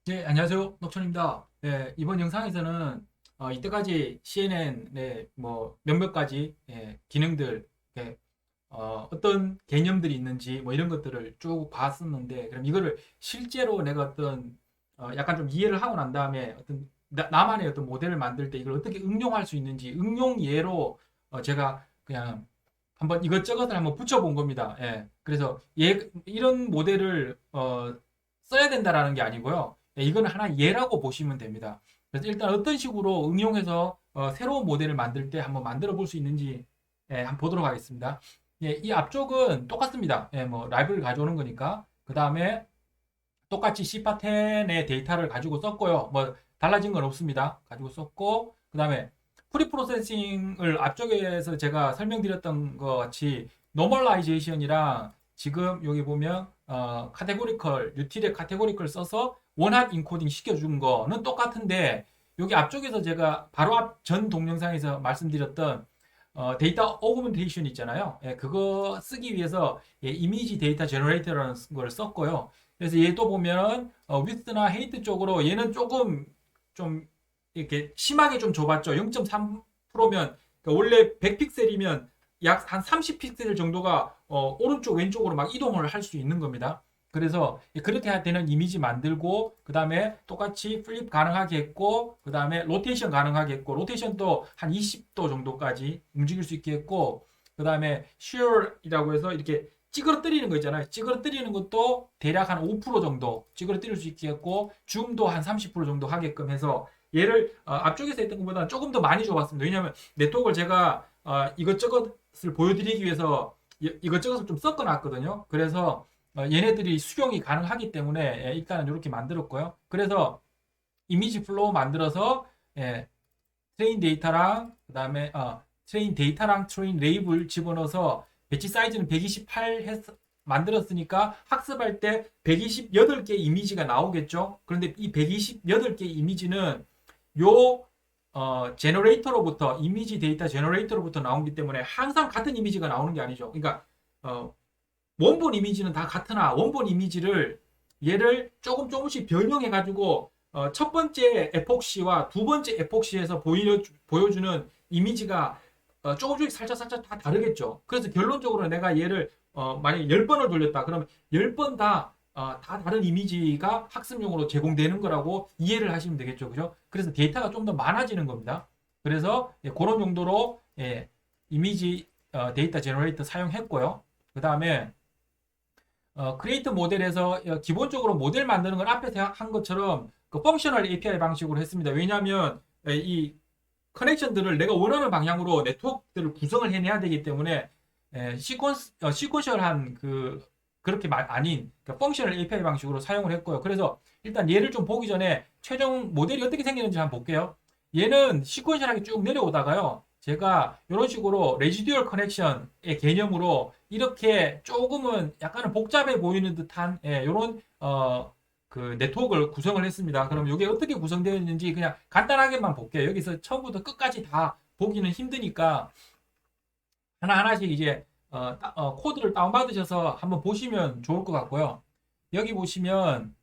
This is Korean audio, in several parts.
네, 안녕하세요. 녹천입니다. 네, 이번 영상에서는 이때까지 CNN의 뭐 몇몇 가지 기능들, 어떤 개념들이 있는지 뭐 이런 것들을 쭉 봤었는데, 그럼 이거를 실제로 내가 어떤 약간 좀 이해를 하고 난 다음에 어떤 나만의 어떤 모델을 만들 때 이걸 어떻게 응용할 수 있는지 응용 예로 제가 그냥 한번 이것저것을 한번 붙여본 겁니다. 예. 그래서 이런 모델을 써야 된다라는 게 아니고요. 이거는 하나 예라고 보시면 됩니다. 그래서 일단 어떤 식으로 응용해서 새로운 모델을 만들 때 한번 만들어 볼 수 있는지 한번 보도록 하겠습니다. 예, 이 앞쪽은 똑같습니다. 예, 뭐 라이브를 가져오는 거니까. 그 다음에 똑같이 C10의 데이터를 가지고 썼고요. 뭐 달라진 건 없습니다. 가지고 썼고 그 다음에 프리 프로세싱을 앞쪽에서 제가 설명드렸던 것 같이 노멀라이제이션이랑 지금 여기 보면 카테고리컬 유틸의 카테고리컬 써서 원핫 인코딩 시켜준 거는 똑같은데 여기 앞쪽에서 제가 바로 앞 전 동영상에서 말씀드렸던 데이터 오그멘테이션 있잖아요. 예, 그거 쓰기 위해서 이미지 데이터 제너레이터라는 걸 썼고요. 그래서 얘 또 보면 위스나 헤이트 쪽으로 얘는 조금 좀 이렇게 심하게 좀 좁았죠. 0.3%면 원래 100픽셀이면 약 한 30픽셀 정도가 오른쪽 왼쪽으로 막 이동을 할 수 있는 겁니다. 그래서 그렇게 되는 이미지 만들고 그 다음에 똑같이 플립 가능하게 했고 그 다음에 로테이션 가능하게 했고 로테이션도 한 20도 정도까지 움직일 수 있게 했고 그 다음에 shear이라고 해서 이렇게 찌그러뜨리는 거 있잖아요. 찌그러뜨리는 것도 대략 한 5% 정도 찌그러뜨릴 수 있게 했고 줌도 한 30% 정도 하게끔 해서 얘를 앞쪽에서 했던 것보다 조금 더 많이 줘봤습니다. 왜냐하면 네트워크를 제가 이것저것을 보여드리기 위해서 이것저것을 좀 섞어놨거든요. 그래서 얘네들이 수용이 가능하기 때문에 일단은 이렇게 만들었고요. 그래서 이미지 플로우 만들어서 트레인 데이터랑 그다음에 트레인 데이터랑 트레인 레이블 집어넣어서 배치 사이즈는 128 만들었으니까 학습할 때 128개 이미지가 나오겠죠. 그런데 이 128개 이미지는 요 제너레이터로부터 이미지 데이터 제너레이터로부터 나오기 때문에 항상 같은 이미지가 나오는 게 아니죠. 그러니까 어, 원본 이미지는 다 같으나 원본 이미지를 얘를 조금씩 변형해 가지고 첫 번째 에폭시와 두 번째 에폭시에서 보여주는 이미지가 조금씩 살짝 다 다르겠죠. 그래서 결론적으로 내가 얘를 만약에 10번을 돌렸다 그러면 10번 다 다른 이미지가 학습용으로 제공되는 거라고 이해를 하시면 되겠죠. 그죠? 그래서 데이터가 좀 더 많아지는 겁니다. 그래서 그런 용도로 이미지 데이터 제너레이터 사용했고요. 그 다음에 크리에이트 모델에서 기본적으로 모델 만드는 걸 앞에서 한 것처럼 그 펑셔널 API 방식으로 했습니다. 왜냐하면 이 커넥션들을 내가 원하는 방향으로 네트워크들을 구성을 해내야 되기 때문에 시퀀셜한 그렇게 아닌 펑셔널 API 방식으로 사용을 했고요. 그래서 일단 얘를 좀 보기 전에 최종 모델이 어떻게 생기는지 한번 볼게요. 얘는 시퀀셜하게 쭉 내려오다가요. 제가 이런 식으로 레지듀얼 커넥션의 개념으로 이렇게 조금은 약간은 복잡해 보이는 듯한 이런 그 네트워크를 구성을 했습니다. 그럼 이게 어떻게 구성되어 있는지 그냥 간단하게만 볼게요. 여기서 처음부터 끝까지 다 보기는 힘드니까 하나하나씩 이제 코드를 다운받으셔서 한번 보시면 좋을 것 같고요. 여기 보시면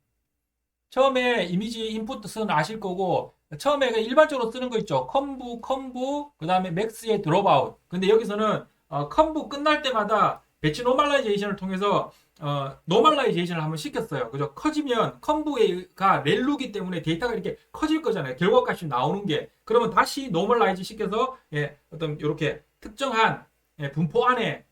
처음에 이미지 인풋은 아실 거고 처음에 일반적으로 쓰는 거 있죠. 컴부 그 다음에 맥스의 드롭아웃. 근데 여기서는 컴부 끝날 때마다 배치 노멀라이제이션을 통해서 노멀라이제이션을 한번 시켰어요. 그죠? 커지면 컴부가 렐루기 때문에 데이터가 이렇게 커질 거잖아요. 결과값이 나오는 게. 그러면 다시 노멀라이즈 시켜서 어떤 이렇게 특정한 분포 안에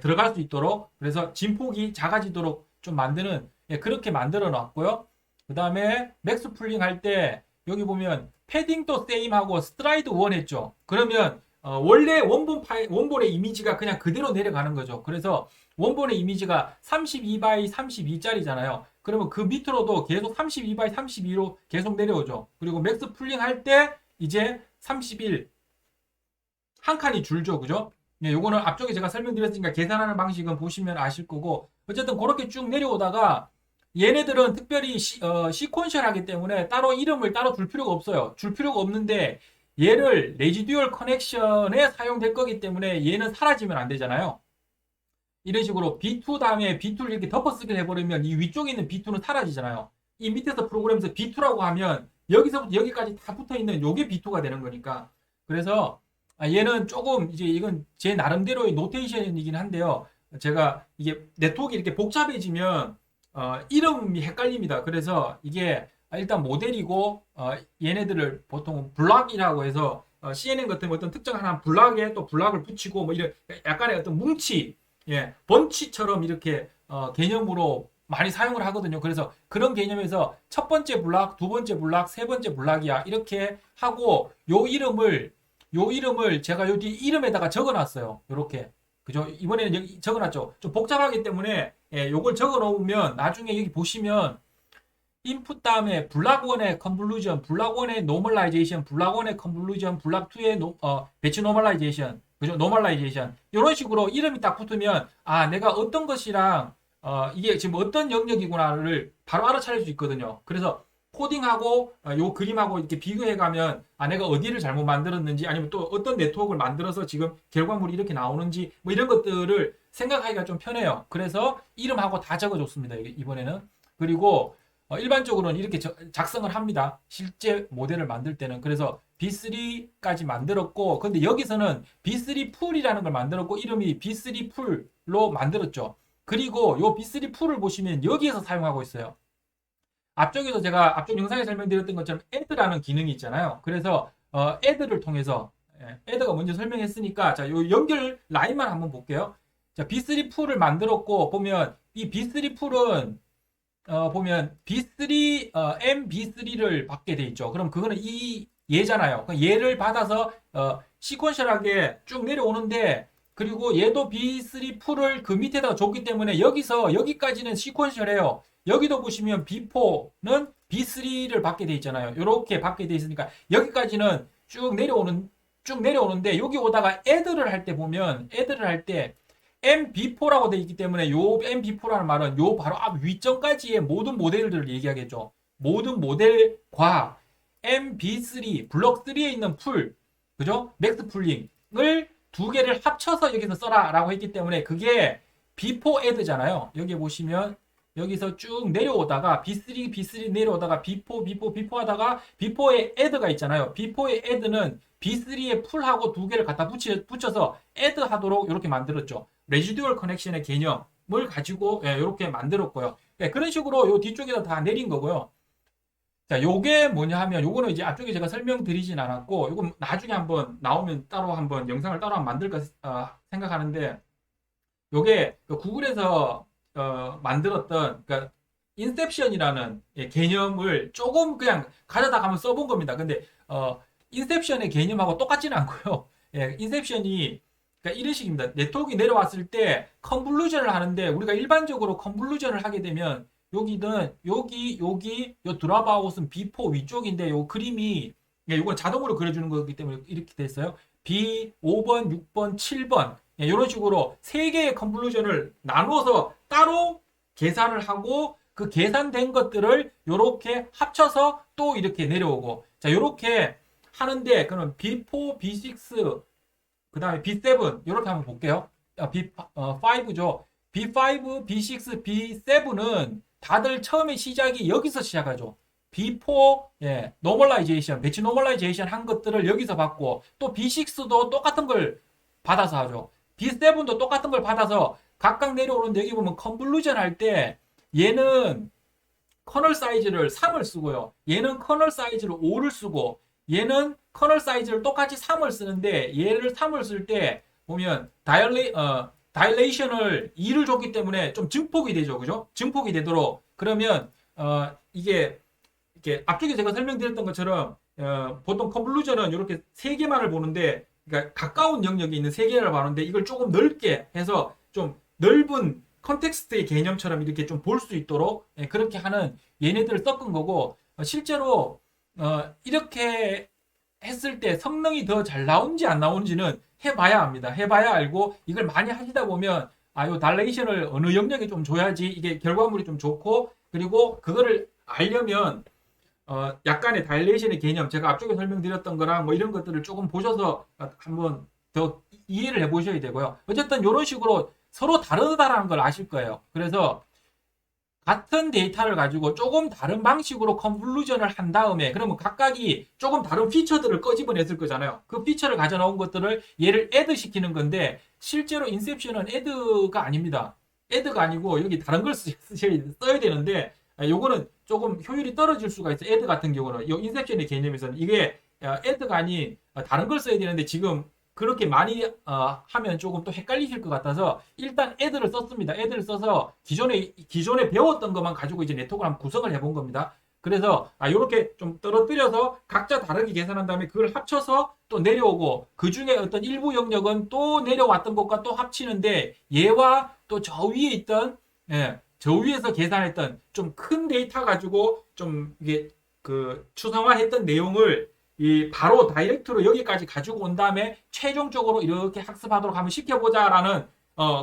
들어갈 수 있도록 그래서 진폭이 작아지도록 좀 만드는 그렇게 만들어 놨고요. 그 다음에 맥스 풀링 할 때 여기 보면 패딩도 세임하고 스트라이드 원 했죠. 그러면 원래 원본의 이미지가 그냥 그대로 내려가는 거죠. 그래서 원본의 이미지가 32 x 32짜리잖아요. 그러면 그 밑으로도 계속 32 x 32로 계속 내려오죠. 그리고 맥스 풀링 할 때 이제 31 한 칸이 줄죠. 그죠? 네, 요거는 앞쪽에 제가 설명드렸으니까 계산하는 방식은 보시면 아실 거고 어쨌든 그렇게 쭉 내려오다가 얘네들은 특별히 시퀀셜하기 때문에 따로 이름을 따로 줄 필요가 없어요. 줄 필요가 없는데 얘를 레지듀얼 커넥션에 사용될 거기 때문에 얘는 사라지면 안 되잖아요. 이런 식으로 B2 다음에 B2를 이렇게 덮어쓰기 해버리면 이 위쪽에 있는 B2는 사라지잖아요. 이 밑에서 프로그램에서 B2라고 하면 여기서부터 여기까지 다 붙어 있는 요게 B2가 되는 거니까. 그래서 얘는 조금 이제 이건 제 나름대로의 노테이션이긴 한데요. 제가 이게 네트워크 이렇게 복잡해지면 이름이 헷갈립니다. 그래서 이게 일단 모델이고 얘네들을 보통 블락이라고 해서 CNN 같은 어떤 특정한 블락에 또 블락을 붙이고 뭐 이런 약간의 어떤 뭉치, 예, 번치처럼 이렇게 개념으로 많이 사용을 하거든요. 그래서 그런 개념에서 첫 번째 블락, 두 번째 블락, 세 번째 블락이야 이렇게 하고 요 이름을 제가 여기 이름에다가 적어놨어요. 이렇게 그죠? 이번에는 여기 적어놨죠. 좀 복잡하기 때문에 예, 요걸 적어놓으면 나중에 여기 보시면 인풋 다음에 블락 1의 컨볼루션, 블락 1의 노멀라이제이션, 블락 1의 컨볼루션, 블락 2의 배치 노멀라이제이션, 그죠? 노멀라이제이션 이런 식으로 이름이 딱 붙으면 내가 어떤 것이랑 이게 지금 어떤 영역이구나를 바로 알아차릴 수 있거든요. 그래서 코딩하고 요 그림하고 이렇게 비교해가면 내가 어디를 잘못 만들었는지 아니면 또 어떤 네트워크를 만들어서 지금 결과물이 이렇게 나오는지 뭐 이런 것들을 생각하기가 좀 편해요. 그래서 이름하고 다 적어줬습니다. 이번에는. 그리고 일반적으로는 이렇게 작성을 합니다. 실제 모델을 만들 때는. 그래서 B3까지 만들었고, 근데 여기서는 B3 풀이라는 걸 만들었고, 이름이 B3 풀로 만들었죠. 그리고 요 B3 풀을 보시면 여기에서 사용하고 있어요. 앞쪽에서 제가 앞쪽 영상에 설명드렸던 것처럼 add라는 기능이 있잖아요. 그래서 add를 통해서 add가 먼저 설명했으니까 자, 요 연결 라인만 한번 볼게요. 자, B3 풀을 만들었고 보면 이 B3 풀은 보면 B3 MB3를 받게 돼 있죠. 그럼 그거는 이 얘잖아요. 얘를 받아서 시퀀셜하게 쭉 내려오는데 그리고 얘도 B3 풀을 그 밑에다가 줬기 때문에 여기서 여기까지는 시퀀셜해요. 여기도 보시면 B4는 B3를 받게 돼 있잖아요. 이렇게 받게 돼 있으니까 여기까지는 쭉 내려오는데 여기 오다가 add를 할 때 보면 add를 할 때 MB4라고 되어 있기 때문에 요 MB4라는 말은 요 바로 앞 위점까지의 모든 모델들을 얘기하겠죠. 모든 모델과 MB3 블록 3에 있는 풀, 그죠? 맥스 풀링을 두 개를 합쳐서 여기서 써라라고 했기 때문에 그게 B4 add잖아요. 여기 보시면 여기서 쭉 내려오다가 B3 내려오다가 B4 하다가 B4에 add가 있잖아요. B4의 add는 B3에 풀하고 두 개를 갖다 붙여서 add 하도록 이렇게 만들었죠. 레지듀얼 커넥션의 개념을 가지고 이렇게 만들었고요. 그런 식으로 요 뒤쪽에다 다 내린 거고요. 자, 요게 뭐냐 하면 요거는 이제 앞쪽에 제가 설명드리진 않았고 요건 나중에 한번 나오면 따로 한번 영상을 따로 한번 만들까 생각하는데 요게 그 구글에서 만들었던 그러니까 인셉션이라는 개념을 조금 그냥 가져다 가면 써본 겁니다. 근데 인셉션의 개념하고 똑같지는 않고요. 인셉션이 그러니까 이런 식입니다. 네트워크가 내려왔을 때 컨볼루션을 하는데 우리가 일반적으로 컨볼루션을 하게 되면 여기는 여기 요 드랍아웃은 B4 위쪽인데 요 그림이 이건 자동으로 그려주는 거기 때문에 이렇게 됐어요. B 5번, 6번, 7번 이런 식으로 세 개의 컨볼루션을 나누어서 따로 계산을 하고 그 계산된 것들을 이렇게 합쳐서 또 이렇게 내려오고 자 이렇게 하는데 그럼 B4, B6 그 다음에 B7 이렇게 한번 볼게요. B5죠. B5, B6, B7은 다들 처음에 시작이 여기서 시작하죠. B4, 노멀라이제이션, 배치 노멀라이제이션 한 것들을 여기서 받고 또 B6도 똑같은 걸 받아서 하죠. B7도 똑같은 걸 받아서 각각 내려오는데 여기 보면 컨볼루션 할 때 얘는 커널 사이즈를 3을 쓰고요. 얘는 커널 사이즈를 5를 쓰고 얘는 커널 사이즈를 똑같이 3을 쓰는데 얘를 3을 쓸 때 보면 다일레이션을 2를 줬기 때문에 좀 증폭이 되죠. 그죠? 증폭이 되도록 그러면 이게 이렇게 앞쪽에 제가 설명드렸던 것처럼 보통 컨볼루션은 이렇게 세 개만을 보는데 그러니까 가까운 영역에 있는 세 개를 보는데 이걸 조금 넓게 해서 좀 넓은 컨텍스트의 개념처럼 이렇게 좀 볼 수 있도록 그렇게 하는 얘네들을 섞은 거고 실제로 이렇게 했을 때 성능이 더 잘 나오는지 안 나오는지는 해봐야 합니다. 해봐야 알고 이걸 많이 하시다 보면 요 달레이션을 어느 영역에 좀 줘야지 이게 결과물이 좀 좋고 그리고 그거를 알려면 약간의 다일레이션의 개념 제가 앞쪽에 설명드렸던 거랑 뭐 이런 것들을 조금 보셔서 한번 더 이해를 해보셔야 되고요. 어쨌든 이런 식으로 서로 다르다라는 걸 아실 거예요. 그래서 같은 데이터를 가지고 조금 다른 방식으로 컨볼루션을 한 다음에 그러면 각각이 조금 다른 피처들을 꺼집어냈을 거잖아요. 그 피처를 가져 나온 것들을 얘를 애드 시키는 건데 실제로 인셉션은 애드가 아닙니다. 애드가 아니고 여기 다른 걸 써야 되는데 요거는 조금 효율이 떨어질 수가 있어요. 애드 같은 경우는 이 인셉션의 개념에서는 이게 애드가 아닌 다른 걸 써야 되는데 지금 그렇게 많이 하면 조금 또 헷갈리실 것 같아서 일단 애들을 썼습니다. 애들을 써서 기존에 배웠던 것만 가지고 이제 네트워크를 한번 구성을 해본 겁니다. 그래서 이렇게 좀 떨어뜨려서 각자 다르게 계산한 다음에 그걸 합쳐서 또 내려오고 그 중에 어떤 일부 영역은 또 내려왔던 것과 또 합치는데 얘와 또 저 위에 있던 저 위에서 계산했던 좀 큰 데이터 가지고 좀 이게 그 추상화했던 내용을 이 바로 다이렉트로 여기까지 가지고 온 다음에 최종적으로 이렇게 학습하도록 한번 시켜보자라는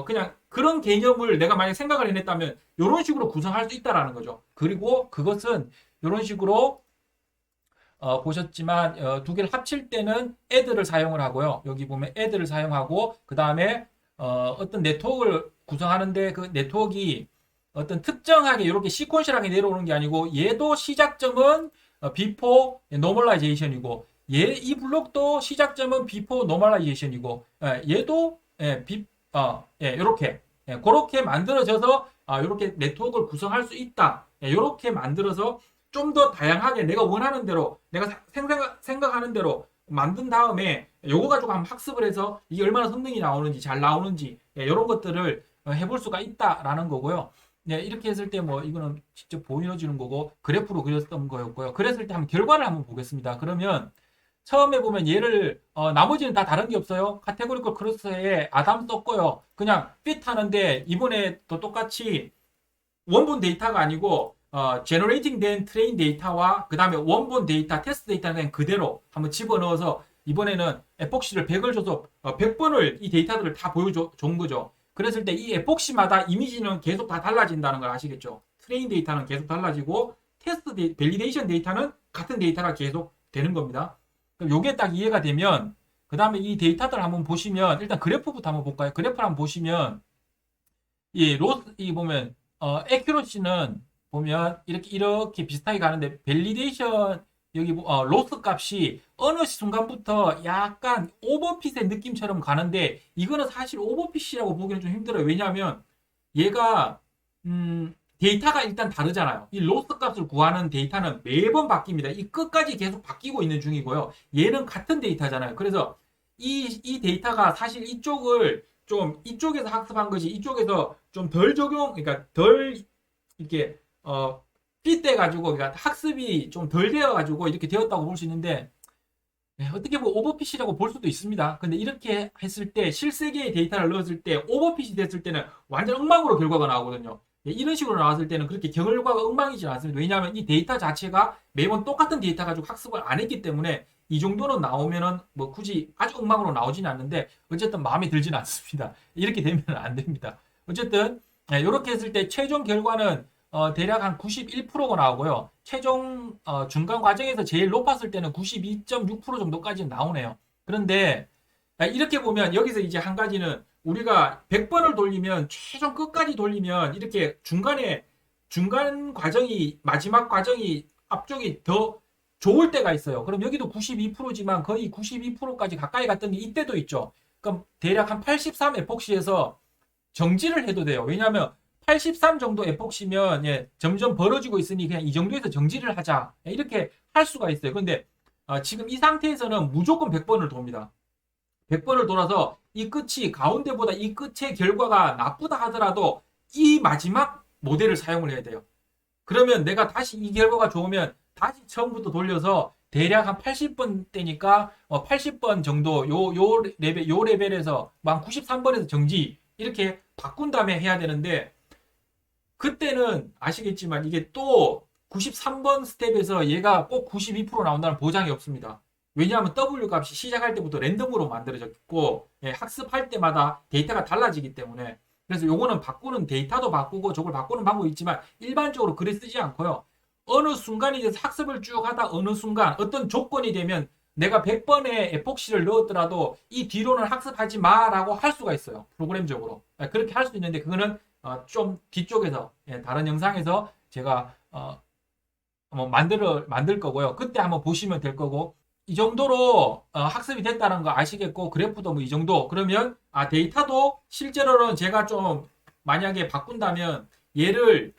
그냥 그런 개념을 내가 만약 생각을 해냈다면 이런 식으로 구성할 수 있다라는 거죠. 그리고 그것은 이런 식으로 보셨지만 두 개를 합칠 때는 add를 사용을 하고요. 여기 보면 add를 사용하고 그 다음에 어떤 네트워크를 구성하는데 그 네트워크가 어떤 특정하게 이렇게 시퀀셜하게 내려오는 게 아니고 얘도 시작점은 before normalization이고 이 블록도 시작점은 before normalization이고 얘도 이렇게 그렇게 만들어져서 이렇게 네트워크를 구성할 수 있다. 이렇게 만들어서 좀 더 다양하게 내가 원하는 대로 내가 생각하는 대로 만든 다음에 요거 가지고 한번 학습을 해서 이게 얼마나 성능이 나오는지 잘 나오는지 이런 것들을 해볼 수가 있다라는 거고요. 네, 이렇게 했을 때 뭐 이거는 직접 보여주는 거고 그래프로 그렸던 거였고요. 그랬을 때 한번 결과를 한번 보겠습니다. 그러면 처음에 보면 얘를 나머지는 다 다른 게 없어요. 카테고리컬 크로스에 아담 썼고요. 그냥 fit 하는데 이번에 또 똑같이 원본 데이터가 아니고 제너레이팅 된 트레인 데이터와 그 다음에 원본 데이터, 테스트 데이터는 그냥 그대로 한번 집어넣어서 이번에는 에폭시를 100을 줘서 100번을 이 데이터들을 다 보여준 거죠. 그랬을 때 이 에폭시마다 이미지는 계속 다 달라진다는 걸 아시겠죠? 트레인 데이터는 계속 달라지고 테스트 밸리데이션 데이터는 같은 데이터가 계속 되는 겁니다. 그럼 요게 딱 이해가 되면 그 다음에 이 데이터들 한번 보시면 일단 그래프부터 한번 볼까요? 그래프를 한번 보시면 이 보면 에큐러시는 보면 이렇게 비슷하게 가는데 밸리데이션 여기 로스 값이 어느 순간부터 약간 오버핏의 느낌처럼 가는데 이거는 사실 오버핏이라고 보기는 좀 힘들어요. 왜냐하면 얘가 데이터가 일단 다르잖아요. 이 로스 값을 구하는 데이터는 매번 바뀝니다. 이 끝까지 계속 바뀌고 있는 중이고요. 얘는 같은 데이터잖아요. 그래서 이 데이터가 사실 이쪽에서 학습한 것이 이쪽에서 좀 덜 그러니까 덜 이렇게 핏돼 가지고 그러니까 학습이 좀 덜 되어 가지고 이렇게 되었다고 볼 수 있는데 어떻게 보면 오버핏이라고 볼 수도 있습니다. 근데 이렇게 했을 때 실세계의 데이터를 넣었을 때 오버핏이 됐을 때는 완전 엉망으로 결과가 나오거든요. 이런 식으로 나왔을 때는 그렇게 결과가 엉망이지 않습니다. 왜냐하면 이 데이터 자체가 매번 똑같은 데이터 가지고 학습을 안 했기 때문에 이 정도는 나오면은 뭐 굳이 아주 엉망으로 나오지는 않는데 어쨌든 마음에 들지는 않습니다. 이렇게 되면 안 됩니다. 어쨌든 이렇게 했을 때 최종 결과는 대략 한 91%가 나오고요. 최종 중간 과정에서 제일 높았을 때는 92.6% 정도까지 나오네요. 그런데 이렇게 보면 여기서 이제 한 가지는 우리가 100번을 돌리면 최종 끝까지 돌리면 이렇게 중간 과정이 마지막 과정이 앞쪽이 더 좋을 때가 있어요. 그럼 여기도 92%지만 거의 92%까지 가까이 갔던 게 이때도 있죠. 그럼 대략 한 83 에폭시에서 정지를 해도 돼요. 왜냐하면 83 정도 에폭시면 점점 벌어지고 있으니 그냥 이 정도에서 정지를 하자 이렇게 할 수가 있어요. 근데 지금 이 상태에서는 무조건 100번을 돕니다. 100번을 돌아서 이 끝이 가운데보다 이 끝의 결과가 나쁘다 하더라도 이 마지막 모델을 사용을 해야 돼요. 그러면 내가 다시 이 결과가 좋으면 다시 처음부터 돌려서 대략 한 80번 때니까 80번 정도 요 레벨에서 한 93번에서 정지 이렇게 바꾼 다음에 해야 되는데 그때는 아시겠지만 이게 또 93번 스텝에서 얘가 꼭 92% 나온다는 보장이 없습니다. 왜냐하면 W 값이 시작할 때부터 랜덤으로 만들어졌고 학습할 때마다 데이터가 달라지기 때문에 그래서 요거는 바꾸는 데이터도 바꾸고 저걸 바꾸는 방법이 있지만 일반적으로 글에 쓰지 않고요. 어느 순간이 돼서 학습을 쭉 하다 어느 순간 어떤 조건이 되면 내가 100번의 에폭시를 넣었더라도 이 뒤로는 학습하지 마라고 할 수가 있어요. 프로그램적으로. 그렇게 할 수 있는데 그거는 좀 뒤쪽에서 다른 영상에서 제가 한번 만들 거고요. 그때 한번 보시면 될 거고 이 정도로 학습이 됐다는 거 아시겠고 그래프도 뭐 이 정도 그러면 데이터도 실제로는 제가 좀 만약에 바꾼다면 얘를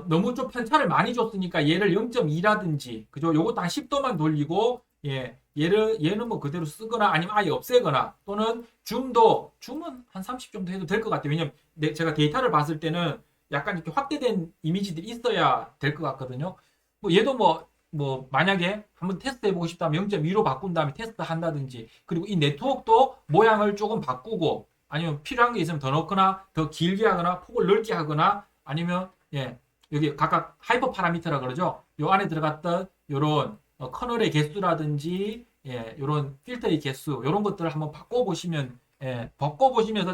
너무 좀 편차를 많이 줬으니까 얘를 0.2라든지 그죠? 요것도 한 10도만 돌리고 얘는 뭐 그대로 쓰거나 아니면 아예 없애거나 또는 줌은 한 30 정도 해도 될 것 같아요. 왜냐면 제가 데이터를 봤을 때는 약간 이렇게 확대된 이미지들이 있어야 될 것 같거든요. 뭐 얘도 뭐 만약에 한번 테스트 해보고 싶다면 0.2로 바꾼 다음에 테스트 한다든지 그리고 이 네트워크도 모양을 조금 바꾸고 아니면 필요한 게 있으면 더 넣거나 더 길게 하거나 폭을 넓게 하거나 아니면 여기 각각 하이퍼 파라미터라 그러죠. 요 안에 들어갔던 요런 커널의 개수라든지 요런 필터의 개수 요런 것들을 한번 바꿔보시면서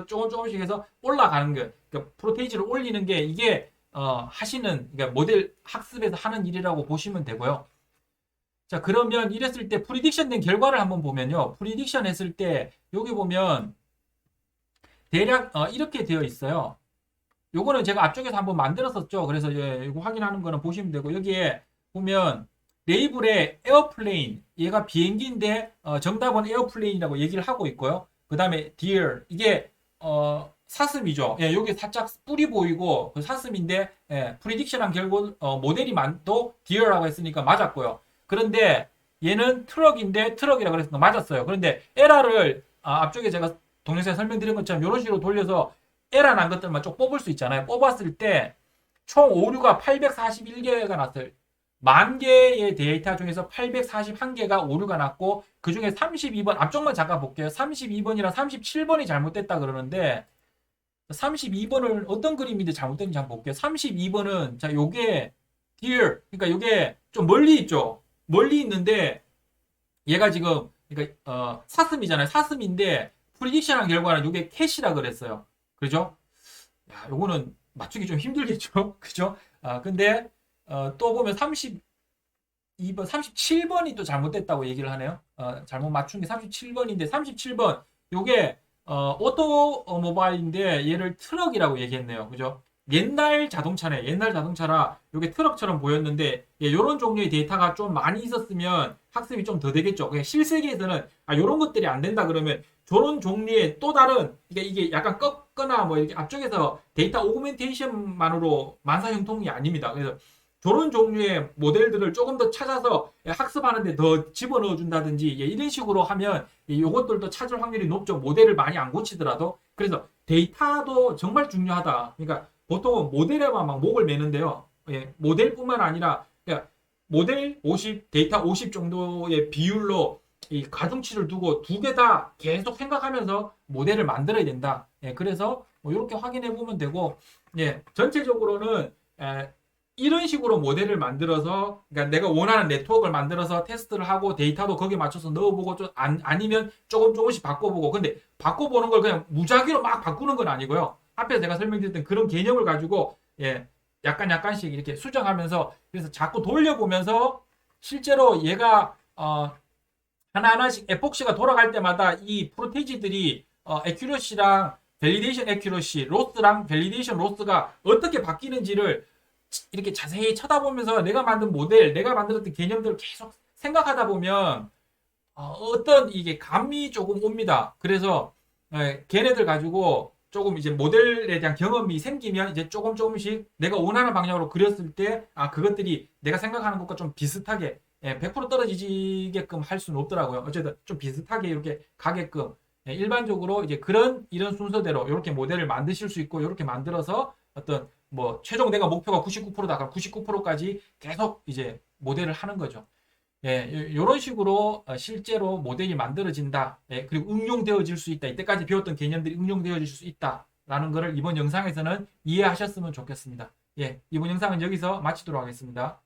조금씩 해서 올라가는 거예요. 그러니까 프로테이지를 올리는 게 이게 그러니까 모델 학습에서 하는 일이라고 보시면 되고요. 자, 그러면 이랬을 때 프리딕션 된 결과를 한번 보면요. 프리딕션 했을 때 여기 보면 대략 이렇게 되어 있어요. 요거는 제가 앞쪽에서 한번 만들었었죠. 그래서 이거 확인하는 거는 보시면 되고 여기에 보면 레이블의 에어플레인 얘가 비행기인데 정답은 에어플레인이라고 얘기를 하고 있고요. 그 다음에 deer 이게 사슴이죠. 여기 살짝 뿔이 보이고 그 사슴인데 프리딕션한 결과 모델이 또 deer라고 했으니까 맞았고요. 그런데 얘는 트럭인데 트럭이라고 그랬으니까 맞았어요. 그런데 에라를 앞쪽에 제가 동영상에 설명드린 것처럼 이런 식으로 돌려서 에라 난 것들만 쭉 뽑을 수 있잖아요. 뽑았을 때 총 오류가 841개가 났어요. 만 개의 데이터 중에서 841개가 오류가 났고 그 중에 32번 앞쪽만 잠깐 볼게요. 32번이랑 37번이 잘못됐다 그러는데 32번은 어떤 그림인데 잘못됐는지 한번 볼게요. 32번은 자 요게 deer 그러니까 요게 좀 멀리 있죠. 멀리 있는데 얘가 지금 그러니까 사슴이잖아요. 사슴인데 프리딕션한 결과는 요게 캣이라 그랬어요. 그죠? 야, 요거는 맞추기 좀 힘들겠죠? 그죠? 근데, 또 보면 32번, 37번이 또 잘못됐다고 얘기를 하네요. 잘못 맞춘 게 37번인데, 37번, 요게, 오토모바일인데, 얘를 트럭이라고 얘기했네요. 그죠? 옛날 자동차네. 옛날 자동차라, 요게 트럭처럼 보였는데, 요런 종류의 데이터가 좀 많이 있었으면 학습이 좀 더 되겠죠. 그냥 실세계에서는, 요런 것들이 안 된다 그러면, 저런 종류의 또 다른 이게 약간 꺾거나 뭐 이렇게 앞쪽에서 데이터 오그멘테이션만으로 만사 형통이 아닙니다. 그래서 저런 종류의 모델들을 조금 더 찾아서 학습하는데 더 집어넣어 준다든지 이런 식으로 하면 이것들도 찾을 확률이 높죠. 모델을 많이 안 고치더라도. 그래서 데이터도 정말 중요하다. 그러니까 보통은 모델에만 막 목을 매는데요. 모델뿐만 아니라 그러니까 모델 50, 데이터 50 정도의 비율로 이 가중치를 두고 두 개 다 계속 생각하면서 모델을 만들어야 된다. 그래서 뭐 이렇게 확인해 보면 되고, 전체적으로는 이런 식으로 모델을 만들어서, 그러니까 내가 원하는 네트워크를 만들어서 테스트를 하고 데이터도 거기에 맞춰서 넣어보고 좀 아니면 조금씩 바꿔보고, 근데 바꿔보는 걸 그냥 무작위로 막 바꾸는 건 아니고요. 앞에 제가 설명드렸던 그런 개념을 가지고 약간씩 이렇게 수정하면서 그래서 자꾸 돌려보면서 실제로 얘가 하나하나씩 에폭시가 돌아갈 때마다 이 프로테이지들이 에큐러시랑 밸리데이션 에큐러시, 로스랑 밸리데이션 로스가 어떻게 바뀌는지를 이렇게 자세히 쳐다보면서 내가 만든 모델, 내가 만들었던 개념들을 계속 생각하다 보면 어떤 이게 감이 조금 옵니다. 그래서 걔네들 가지고 조금 이제 모델에 대한 경험이 생기면 이제 조금씩 내가 원하는 방향으로 그렸을 때 그것들이 내가 생각하는 것과 좀 비슷하게 100% 떨어지게끔 할 수는 없더라고요. 어쨌든 좀 비슷하게 이렇게 가게끔 일반적으로 이제 이런 순서대로 이렇게 모델을 만드실 수 있고 이렇게 만들어서 어떤 뭐 최종 내가 목표가 99%다 그럼 99%까지 계속 이제 모델을 하는 거죠. 이런 식으로 실제로 모델이 만들어진다. 그리고 응용되어질 수 있다. 이때까지 배웠던 개념들이 응용되어질 수 있다라는 것을 이번 영상에서는 이해하셨으면 좋겠습니다. 이번 영상은 여기서 마치도록 하겠습니다.